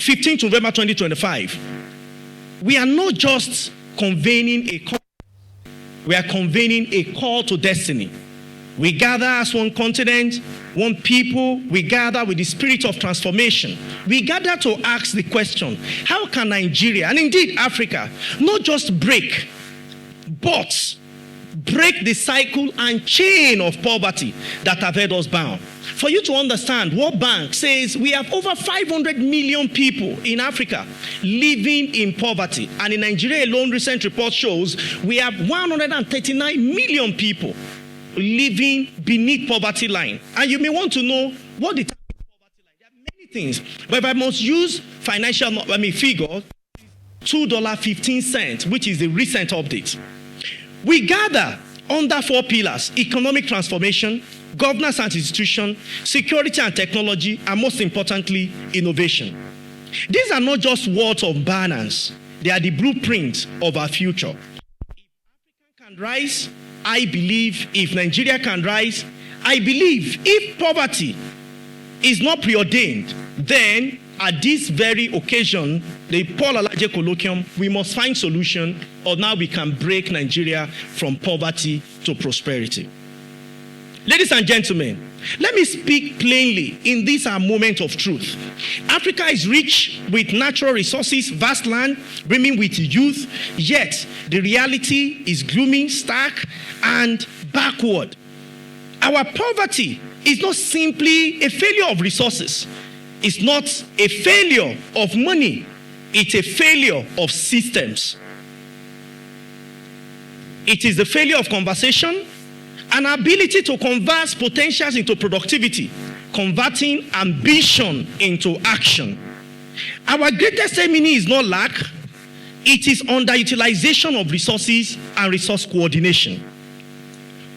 15th November 2025, we are not just convening a call, we are convening a call to destiny. We gather as one continent, one people. We gather with the spirit of transformation. We gather to ask the question, how can Nigeria, and indeed Africa, not just break, but break the cycle and chain of poverty that have held us bound? For you to understand, World Bank says we have over 500 million people in Africa living in poverty. And in Nigeria alone, recent report shows we have 139 million people living beneath poverty line. And you may want to know what the poverty line. There are many things, but if I must use financial figure, $2.15, which is the recent update. We gather under 4 pillars: economic transformation, governance and institution, security and technology, and most importantly, innovation. These are not just words of banners. They are the blueprint of our future. If Africa can rise, I believe. If Nigeria can rise, I believe. If poverty is not preordained, then at this very occasion, the Paul Alaje colloquium, we must find solution, or now we can break Nigeria from poverty to prosperity. Ladies and gentlemen, let me speak plainly in this our moment of truth. Africa is rich with natural resources, vast land, brimming with youth, yet the reality is gloomy, stark, and backward. Our poverty is not simply a failure of resources. It's not a failure of money. It's a failure of systems. It is the failure of conversation, an ability to convert potentials into productivity, converting ambition into action. Our greatest enemy is not lack, it is underutilization of resources and resource coordination.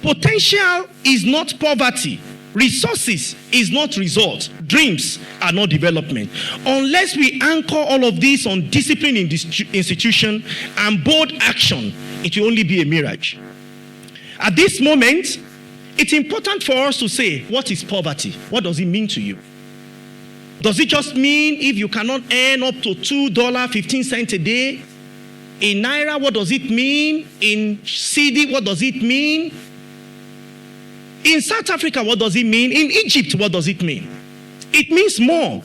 Potential is not poverty. Resources is not result. Dreams are not development. Unless we anchor all of this on discipline in this institution and bold action, it will only be a mirage. At this moment, it's important for us to say, what is poverty? What does it mean to you? Does it just mean if you cannot earn up to $2.15 a day? In Naira, what does it mean? In CD, what does it mean? In South Africa, what does it mean? In Egypt, what does it mean? It means more.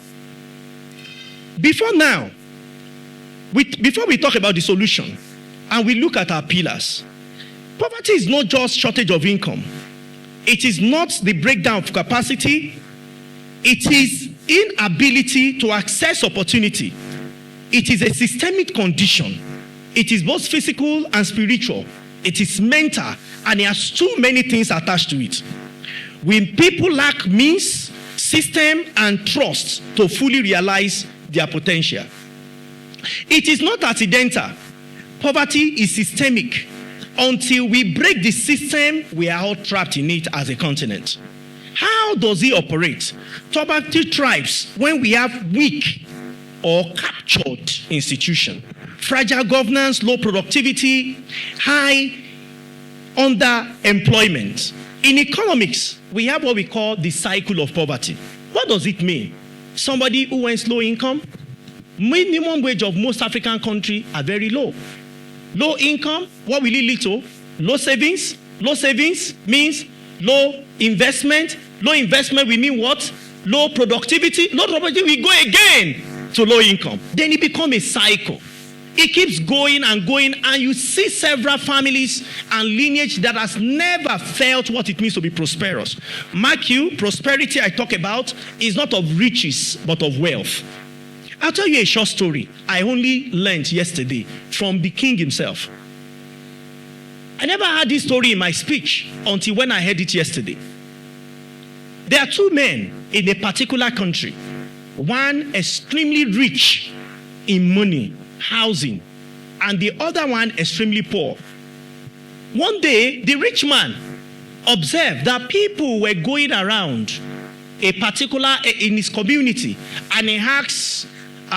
Before we talk about the solution and we look at our pillars, poverty is not just shortage of income. It is not the breakdown of capacity. It is inability to access opportunity. It is a systemic condition. It is both physical and spiritual. It is mental, and it has too many things attached to it. When people lack means, system, and trust to fully realize their potential. It is not accidental. Poverty is systemic. Until we break the system, we are all trapped in it as a continent. How does it operate? Poverty thrives when we have weak or captured institutions. Fragile governance, low productivity, high underemployment. In economics, we have what we call the cycle of poverty. What does it mean? Somebody who earns low income, minimum wage of most African countries are very low. Low income, what will it lead to? Low savings. Low savings means low investment. Low investment will mean what? Low productivity. Low productivity, we go again to low income. Then it becomes a cycle. It keeps going, and you see several families and lineage that has never felt what it means to be prosperous. Mark you, prosperity I talk about is not of riches, but of wealth. I'll tell you a short story I only learned yesterday from the king himself. I never heard this story in my speech until when I heard it yesterday. There are two men in a particular country. One extremely rich in money, housing, and the other one extremely poor. One day, the rich man observed that people were going around a particular in his community, and he asked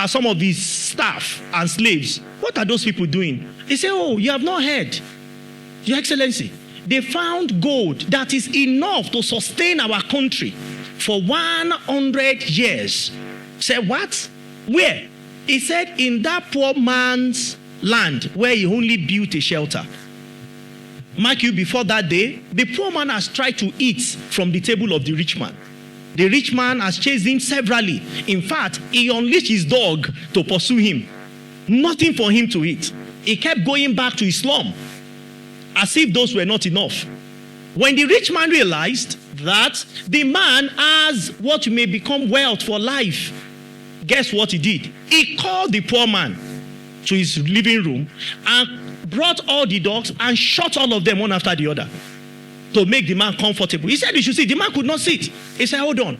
some of his staff and slaves, what are those people doing? They say, oh, you have not heard, Your Excellency. They found gold that is enough to sustain our country for 100 years. Say, what? Where? He said, in that poor man's land where he only built a shelter. Mark you, before that day, the poor man has tried to eat from the table of the rich man. The rich man has chased him severally. In fact, he unleashed his dog to pursue him. Nothing for him to eat. He kept going back to his slum as if those were not enough. When the rich man realized that the man has what may become wealth for life, guess what he did? He called the poor man to his living room and brought all the dogs and shot all of them one after the other to make the man comfortable. He said he should sit. The man could not sit. He said, hold on.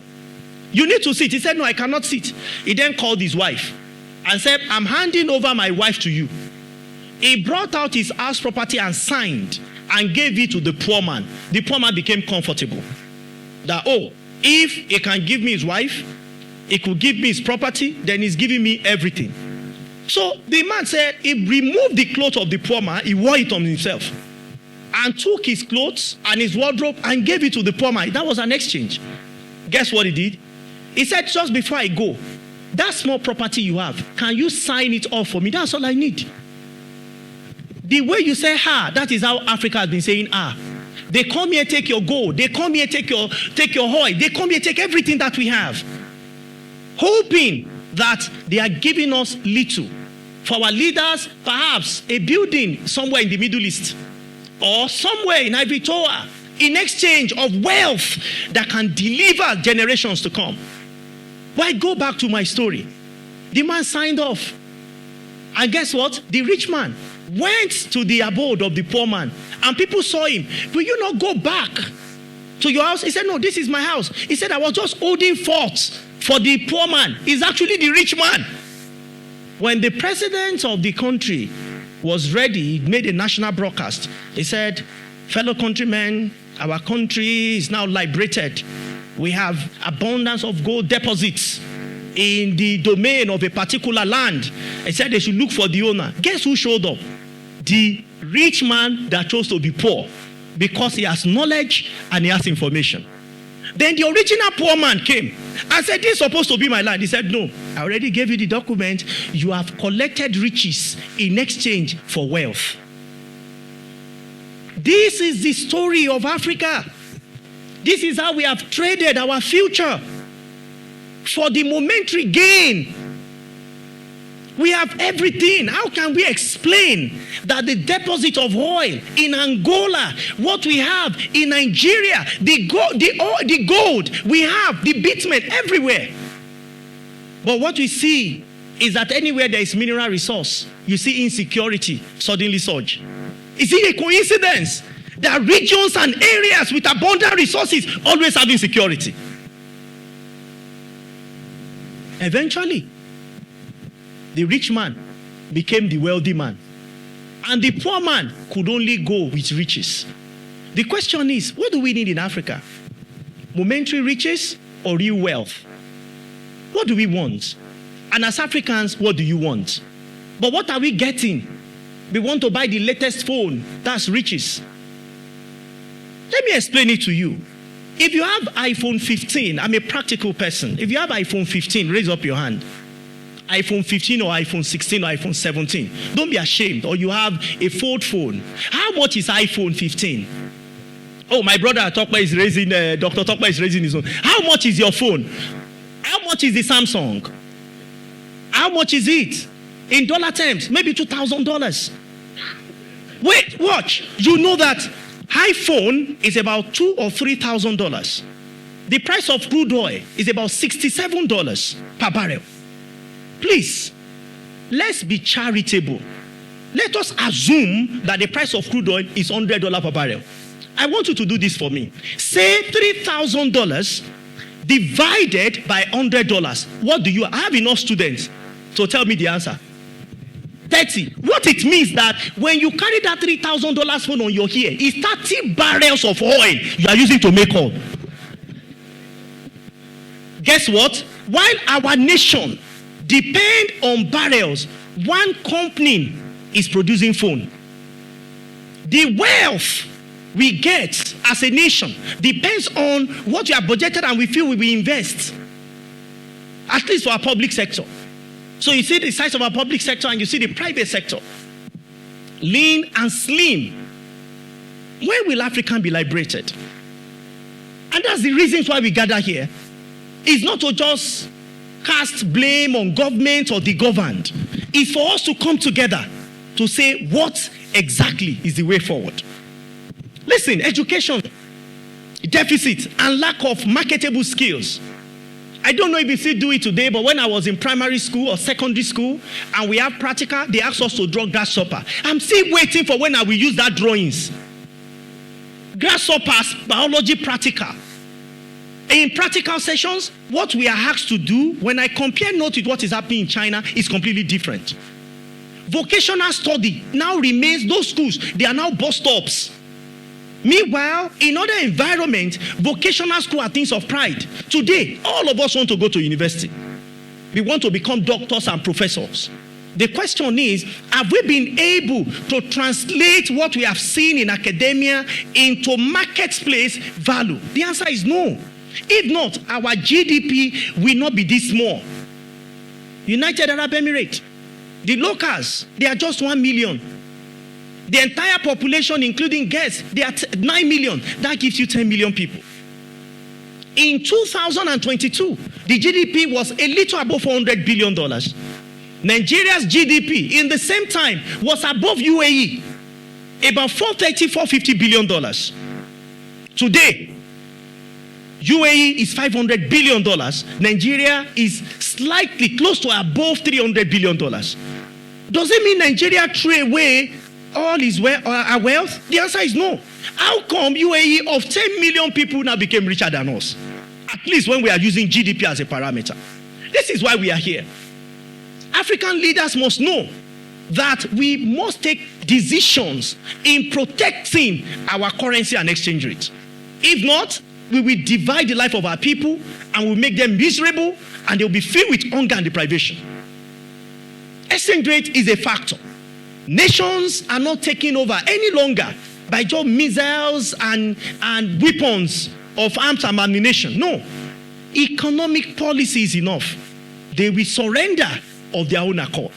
You need to sit. He said, no, I cannot sit. He then called his wife and said, I'm handing over my wife to you. He brought out his house property and signed and gave it to the poor man. The poor man became comfortable. That, if he can give me his wife, he could give me his property, then he's giving me everything. So the man said he removed the clothes of the poor man, he wore it on himself, and took his clothes and his wardrobe and gave it to the poor man. That was an exchange. Guess what he did? He said, just before I go, that small property you have, can you sign it off for me? That's all I need. The way you say that is how Africa has been saying They come here, take your gold. They come here, take your oil. They come here, take everything that we have. Hoping that they are giving us little. For our leaders, perhaps a building somewhere in the Middle East or somewhere in Ivory Tower in exchange of wealth that can deliver generations to come. But I go back to my story. The man signed off. And guess what? The rich man went to the abode of the poor man. And people saw him. Will you not go back to your house? He said, no, this is my house. He said, I was just holding forth for the poor man. He's actually the rich man. When the president of the country was ready, he made a national broadcast. He said, fellow countrymen, our country is now liberated. We have abundance of gold deposits in the domain of a particular land. He said they should look for the owner. Guess who showed up? The rich man that chose to be poor, because he has knowledge and he has information. Then the original poor man came and said, this is supposed to be my land. He said, no, I already gave you the document. You have collected riches in exchange for wealth. This is the story of Africa. This is how we have traded our future for the momentary gain. We have everything. How can we explain that the deposit of oil in Angola, what we have in Nigeria, the gold we have, the bitumen everywhere? But what we see is that anywhere there is mineral resource, you see insecurity suddenly surge. Is it a coincidence that regions and areas with abundant resources always have insecurity? Eventually, the rich man became the wealthy man. And the poor man could only go with riches. The question is, what do we need in Africa? Momentary riches or real wealth? What do we want? And as Africans, what do you want? But what are we getting? We want to buy the latest phone. That's riches. Let me explain it to you. If you have iPhone 15, I'm a practical person. If you have iPhone 15, raise up your hand. iPhone 15 or iPhone 16 or iPhone 17. Don't be ashamed. Or you have a fold phone. How much is iPhone 15? Oh, my brother Tokpa is raising, Dr. Tokpa is raising his own. How much is your phone? How much is the Samsung? How much is it? In dollar terms, maybe $2,000. Wait, watch. You know that iPhone is about $2,000 or $3,000. The price of crude oil is about $67 per barrel. Please, let's be charitable. Let us assume that the price of crude oil is $100 per barrel. I want you to do this for me. Say $3,000 divided by $100. What do you have? I have enough students to tell me the answer. 30. What it means that when you carry that $3,000 phone on your hair, it's 30 barrels of oil you are using to make oil. Guess what? While our nation depend on barrels, one company is producing phone. The wealth we get as a nation depends on what you have budgeted and we feel we will invest, at least for our public sector. So you see the size of our public sector and you see the private sector. Lean and slim. When will Africa be liberated? And that's the reasons why we gather here. It's not to just cast blame on government or the governed. It's for us to come together to say what exactly is the way forward. Listen, education deficit and lack of marketable skills. I don't know if you still do it today, but when I was in primary school or secondary school and we have practical, they asked us to draw grasshopper. I'm still waiting for when I will use that drawings. Grasshoppers, biology practical. In practical sessions, what we are asked to do, when I compare notes with what is happening in China, is completely different. Vocational study now remains, those schools, they are now bus stops. Meanwhile, in other environments, vocational schools are things of pride. Today, all of us want to go to university. We want to become doctors and professors. The question is, have we been able to translate what we have seen in academia into marketplace value? The answer is no. If not, our GDP will not be this small. United Arab Emirates, the locals, they are just 1 million. The entire population, including guests, they are 9 million. That gives you 10 million people. In 2022, the GDP was a little above $400 billion. Nigeria's GDP in the same time was above UAE, about $450 billion. Today, UAE is $500 billion. Nigeria is slightly close to above $300 billion. Does it mean Nigeria threw away all his our wealth? The answer is no. How come UAE of 10 million people now became richer than us? At least when we are using GDP as a parameter. This is why we are here. African leaders must know that we must take decisions in protecting our currency and exchange rate. If not, we will divide the life of our people and will make them miserable and they will be filled with hunger and deprivation. Exchange rate is a factor. Nations are not taking over any longer by just missiles and weapons of arms and ammunition. No. Economic policy is enough. They will surrender of their own accord.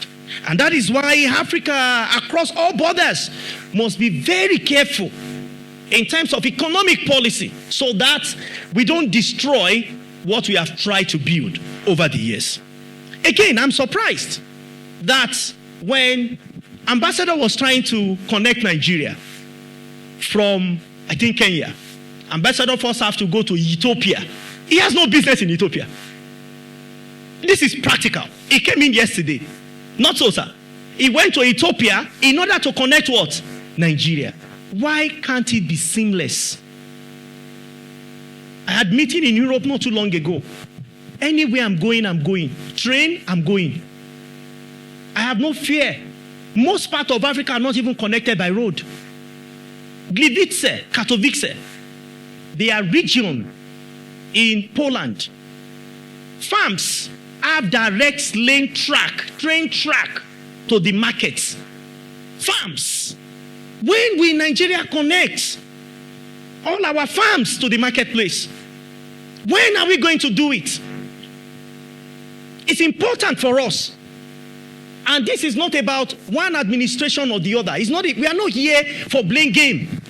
And that is why Africa, across all borders, must be very careful in terms of economic policy so that we don't destroy what we have tried to build over the years. Again, I'm surprised that when Ambassador was trying to connect Nigeria from, I think, Kenya, Ambassador first have to go to Ethiopia. He has no business in Ethiopia. This is practical. He came in yesterday. Not so, sir. He went to Ethiopia in order to connect what? Nigeria. Why can't it be seamless? I had a meeting in Europe not too long ago. Anywhere I'm going, I'm going. Train, I'm going. I have no fear. Most parts of Africa are not even connected by road. Gliwice, Katowice, they are region in Poland. Farms have direct train track to the markets. Farms. When will Nigeria connect all our farms to the marketplace? When are we going to do it? It's important for us. And this is not about one administration or the other. We are not here for blame game.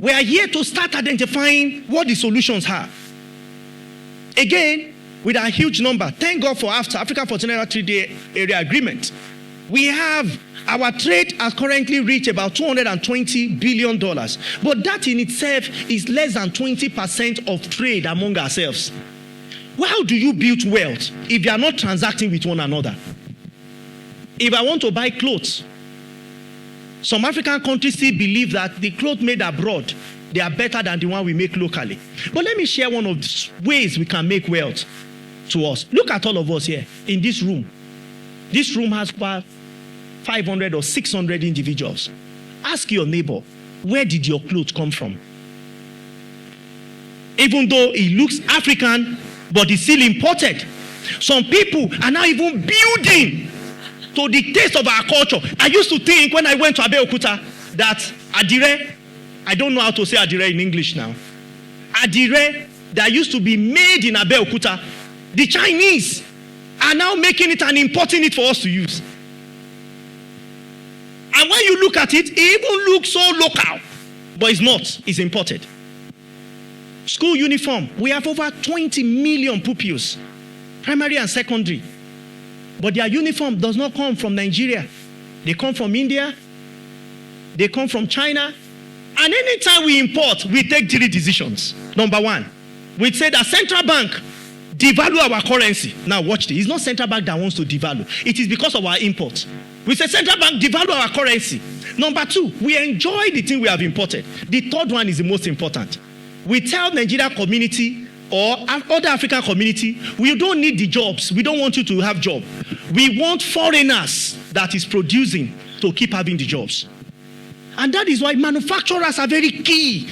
We are here to start identifying what the solutions are. Again, with our huge number, thank God for Africa Continental Trade Area Agreement. We have, our trade has currently reached about $220 billion. But that in itself is less than 20% of trade among ourselves. Well, how do you build wealth if you are not transacting with one another? If I want to buy clothes, some African countries still believe that the clothes made abroad, they are better than the one we make locally. But let me share one of the ways we can make wealth to us. Look at all of us here in this room. This room has about 500 or 600 individuals. Ask your neighbor, where did your clothes come from? Even though it looks African, but it's still imported. Some people are now even building to the taste of our culture. I used to think when I went to Abeokuta that adire, I don't know how to say adire in English now. Adire that used to be made in Abeokuta, the Chinese are now making it and importing it for us to use. And when you look at it, it even looks so local, but it's not, it's imported. School uniform, we have over 20 million pupils, primary and secondary. But their uniform does not come from Nigeria. They come from India, they come from China. And anytime we import, we take 3 decisions. Number 1, we say that central bank devalue our currency. Now watch this. It's not central bank that wants to devalue. It is because of our imports. We say central bank devalue our currency. Number 2, we enjoy the thing we have imported. The third one is the most important. We tell Nigeria community or other African community, we don't need the jobs. We don't want you to have job. We want foreigners that is producing to keep having the jobs. And that is why manufacturers are very key.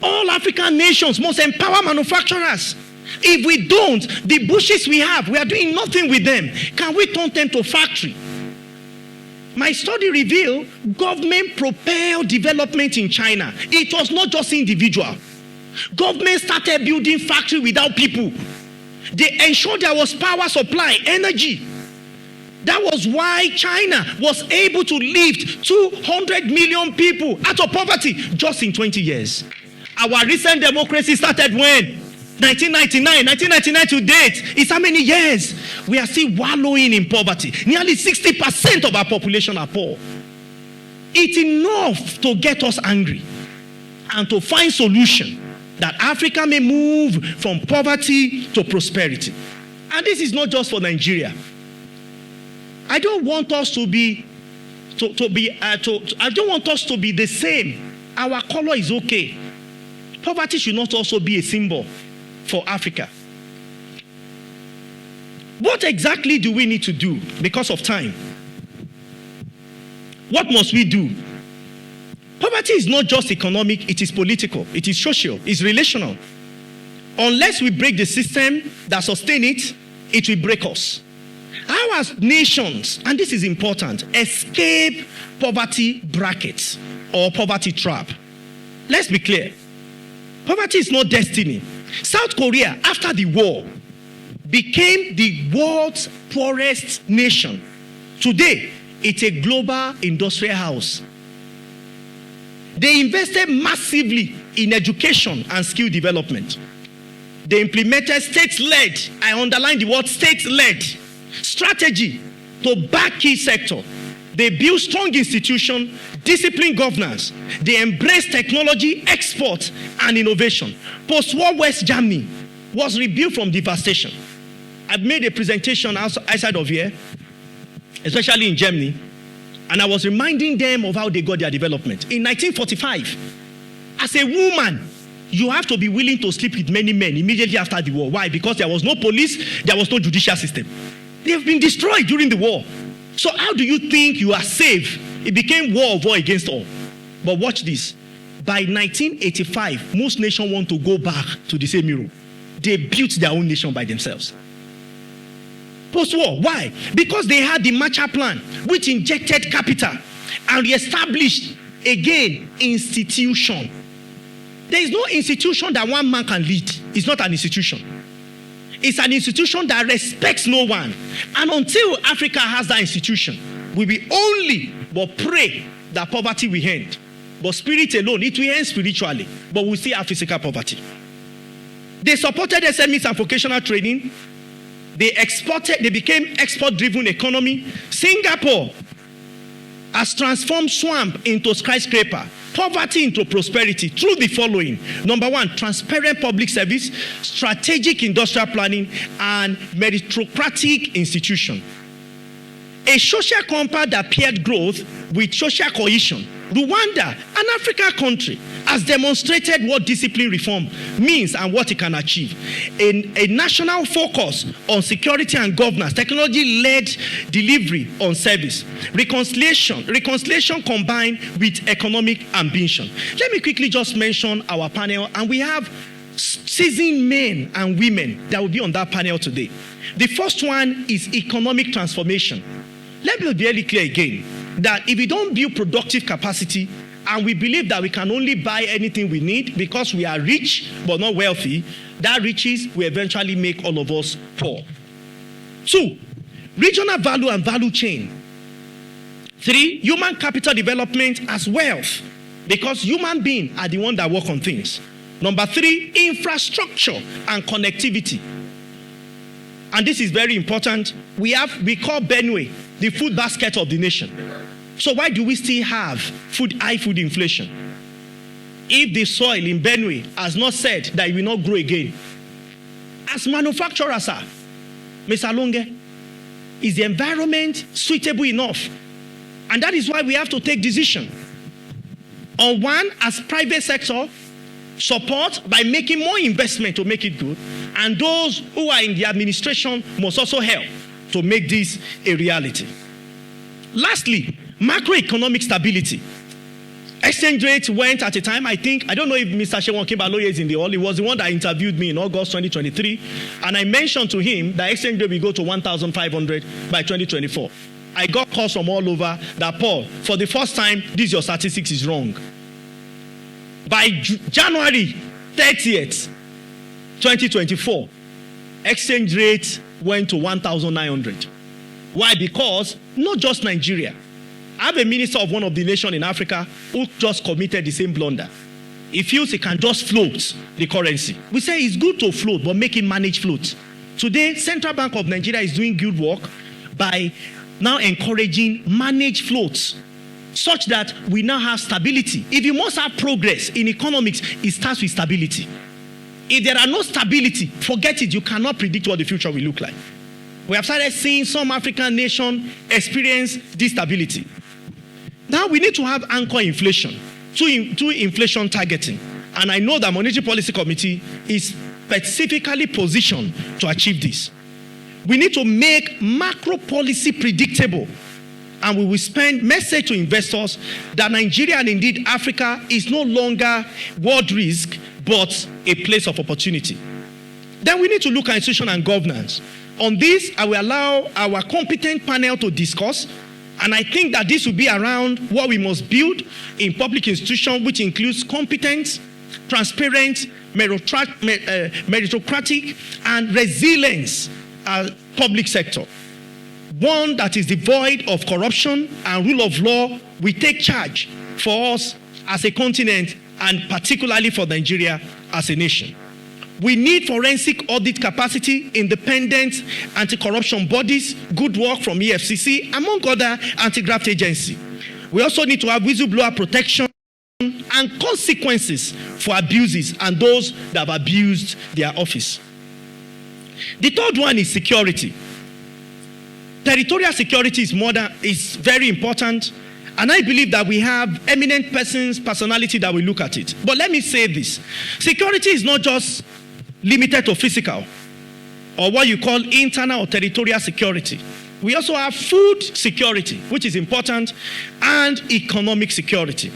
All African nations must empower manufacturers. If we don't, the bushes we have, we are doing nothing with them. Can we turn them to factory? My study revealed government propelled development in China. It was not just individual. Government started building factory without people. They ensured there was power supply, energy. That was why China was able to lift 200 million people out of poverty just in 20 years. Our recent democracy started when? 1999. 1999 to date is how many years? We are still wallowing in poverty. Nearly 60% of our population are poor. It's enough to get us angry and to find solution that Africa may move from poverty to prosperity. And this is not just for Nigeria. I don't want us to be I don't want us to be the same. Our color is okay. Poverty should not also be a symbol for Africa. What exactly do we need to do because of time? What must we do? Poverty is not just economic, it is political, it is social, it's relational. Unless we break the system that sustains it, it will break us. How as nations, and this is important, escape poverty brackets or poverty trap? Let's be clear. Poverty is not destiny. South Korea, after the war, became the world's poorest nation. Today, it's a global industrial house. They invested massively in education and skill development. They implemented state-led, I underline the word state-led, strategy to back key sector. They built strong institutions, disciplined governance. They embraced technology, export, and innovation. Post-war West Germany was rebuilt from devastation. I've made a presentation outside of here, especially in Germany, and I was reminding them of how they got their development. In 1945, as a woman, you have to be willing to sleep with many men immediately after the war. Why? Because there was no police, there was no judicial system. They have been destroyed during the war. So how do you think you are safe? It became war against all. But watch this. By 1985, most nations want to go back to the same Europe. They built their own nation by themselves. Post-war, why? Because they had the Marshall Plan, which injected capital and reestablished, again, institution. There is no institution that one man can lead. It's not an institution. It's an institution that respects no one. And until Africa has that institution, we will only but pray that poverty will end. But spirit alone, it will end spiritually. But we still have physical poverty. They supported SMEs and vocational training. They became export-driven economy. Singapore has transformed swamp into skyscraper, poverty into prosperity through the following. Number 1, transparent public service, strategic industrial planning, and meritocratic institution. A social compact that paired growth with social cohesion. Rwanda, an African country, has demonstrated what discipline reform means and what it can achieve. A national focus on security and governance, technology-led delivery on service, reconciliation combined with economic ambition. Let me quickly just mention our panel, and we have seasoned men and women that will be on that panel today. The first one is economic transformation. Let me be very clear again, that if we don't build productive capacity and we believe that we can only buy anything we need because we are rich but not wealthy, that riches will eventually make all of us poor. 2, regional value and value chain. 3, human capital development as wealth, because human beings are the ones that work on things. Number 3, infrastructure and connectivity. And this is very important. We call Benue the food basket of the nation. So why do we still have high food inflation? If the soil in Benue has not said that it will not grow again, as manufacturers, sir, Mr. Longe, is the environment suitable enough? And that is why we have to take decision. On one, as private sector, support by making more investment to make it good, and those who are in the administration must also help to make this a reality. Lastly, macroeconomic stability. Exchange rate went at a time, I don't know if Mr. Shewon Kibaloye is in the hall. He was the one that interviewed me in August 2023, and I mentioned to him that exchange rate will go to 1,500 by 2024. I got calls from all over that, Paul, for the first time, this your statistics is wrong. By January 30th, 2024, exchange rate went to 1,900. Why? Because not just Nigeria. I have a minister of one of the nations in Africa who just committed the same blunder. He feels he can just float the currency. We say it's good to float, but make it manage float. Today, Central Bank of Nigeria is doing good work by now encouraging managed floats, such that we now have stability. If you must have progress in economics, it starts with stability. If there are no stability, forget it. You cannot predict what the future will look like. We have started seeing some African nations experience this stability. Now we need to have anchor inflation, to inflation targeting. And I know the Monetary Policy Committee is specifically positioned to achieve this. We need to make macro policy predictable, and we will send message to investors that Nigeria and indeed Africa is no longer world risk, but a place of opportunity. Then we need to look at institution and governance. On this, I will allow our competent panel to discuss, and I think that this will be around what we must build in public institutions, which includes competent, transparent, meritocratic, and resilience public sector. One that is devoid of corruption and rule of law will take charge for us as a continent, and particularly for Nigeria as a nation. We need forensic audit capacity, independent anti-corruption bodies, good work from EFCC, among other anti-graft agencies. We also need to have whistleblower protection and consequences for abuses and those that have abused their office. The third one is security. Territorial security is very important, and I believe that we have eminent personality that will look at it. But let me say this. Security is not just limited to physical or what you call internal or territorial security. We also have food security, which is important, and economic security.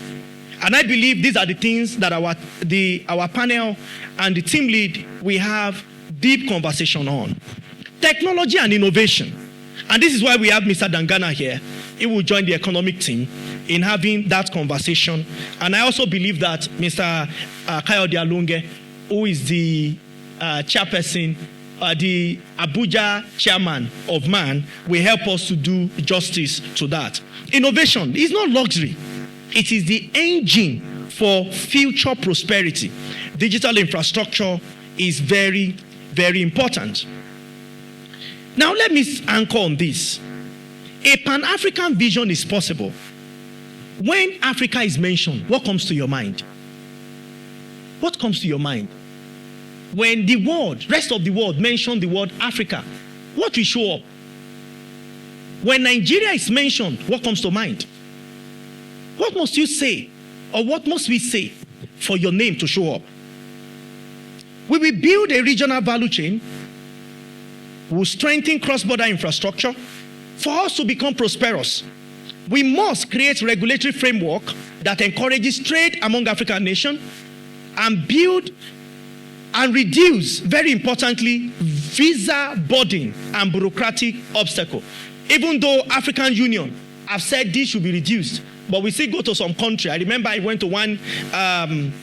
And I believe these are the things that our panel and the team lead we have deep conversation on. Technology and innovation. And this is why we have Mr. Dangana here. He will join the economic team in having that conversation. And I also believe that Mr. Kayode Alonge, who is the chairperson, the Abuja chairman of MAN, will help us to do justice to that. Innovation is not luxury. It is the engine for future prosperity. Digital infrastructure is very, very important. Now let me anchor on this. A Pan-African vision is possible. When Africa is mentioned, what comes to your mind? What comes to your mind? When the world, rest of the world, mention the word Africa, what will show up? When Nigeria is mentioned, what comes to mind? What must you say, or what must we say for your name to show up? We will build a regional value chain. We will strengthen cross-border infrastructure. For us to become prosperous, we must create regulatory framework that encourages trade among African nations and build and reduce, very importantly, visa burden and bureaucratic obstacle. Even though African Union have said this should be reduced, but we still go to some country. I remember I went to one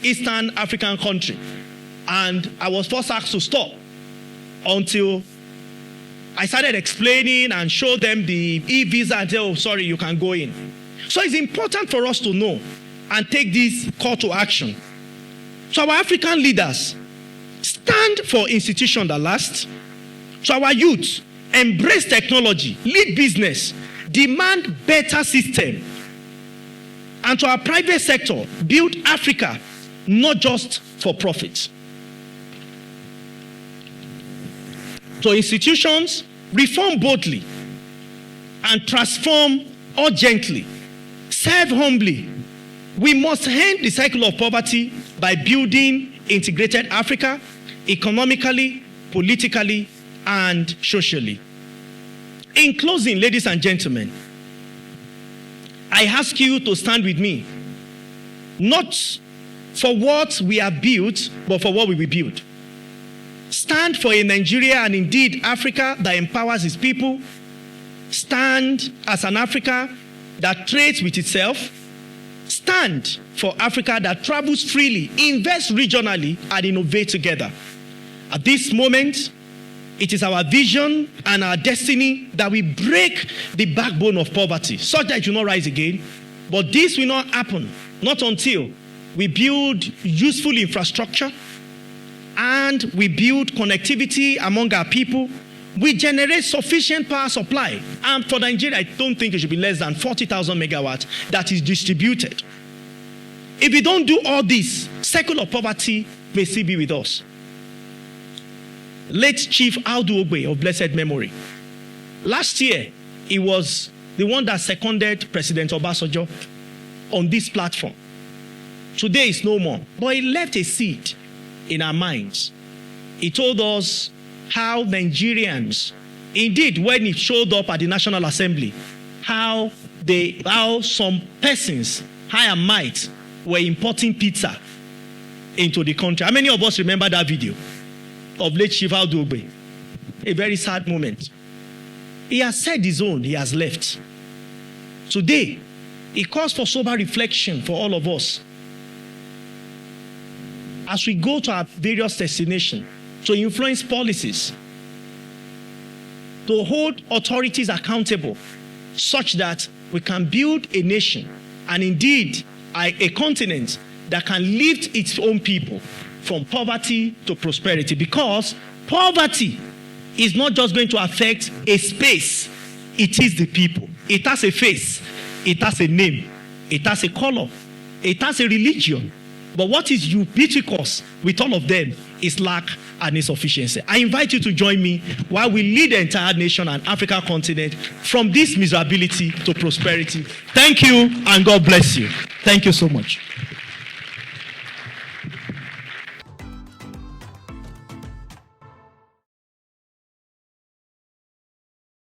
Eastern African country, and I was first asked to stop until I started explaining and showed them the e-visa and said, oh, sorry, you can go in. So it's important for us to know and take this call to action. So our African leaders, stand for institutions that last. So our youth, embrace technology, lead business, demand better system. And to our private sector, build Africa, not just for profit. So institutions, reform boldly and transform urgently. Serve humbly. We must end the cycle of poverty by building integrated Africa, economically, politically, and socially. In closing, ladies and gentlemen, I ask you to stand with me, not for what we have built, but for what we will build. Stand for a Nigeria and indeed Africa that empowers its people. Stand as an Africa that trades with itself. Stand for Africa that travels freely, invests regionally, and innovate together. At this moment, it is our vision and our destiny that we break the backbone of poverty, such that it will not rise again. But this will not happen, not until we build useful infrastructure and we build connectivity among our people. We generate sufficient power supply. And for Nigeria, I don't think it should be less than 40,000 megawatts that is distributed. If we don't do all this, cycle of poverty may still be with us. Late Chief Audu Ogbe of blessed memory. Last year, he was the one that seconded President Obasanjo on this platform. Today is no more. But he left a seed in our minds. He told us how Nigerians, indeed, when he showed up at the National Assembly, how some persons, high and might, were importing pizza into the country. How many of us remember that video of late Chief Audu Ogbe? A very sad moment. He has said his own, he has left. Today, it calls for sober reflection for all of us. As we go to our various destinations, to influence policies, to hold authorities accountable, such that we can build a nation and indeed a continent that can lift its own people from poverty to prosperity. Because poverty is not just going to affect a space, it is the people. It has a face, it has a name, it has a color, it has a religion. But what is ubiquitous with all of them is lack and insufficiency. I invite you to join me while we lead the entire nation and African continent from this miserability to prosperity. Thank you, and God bless you. Thank you so much.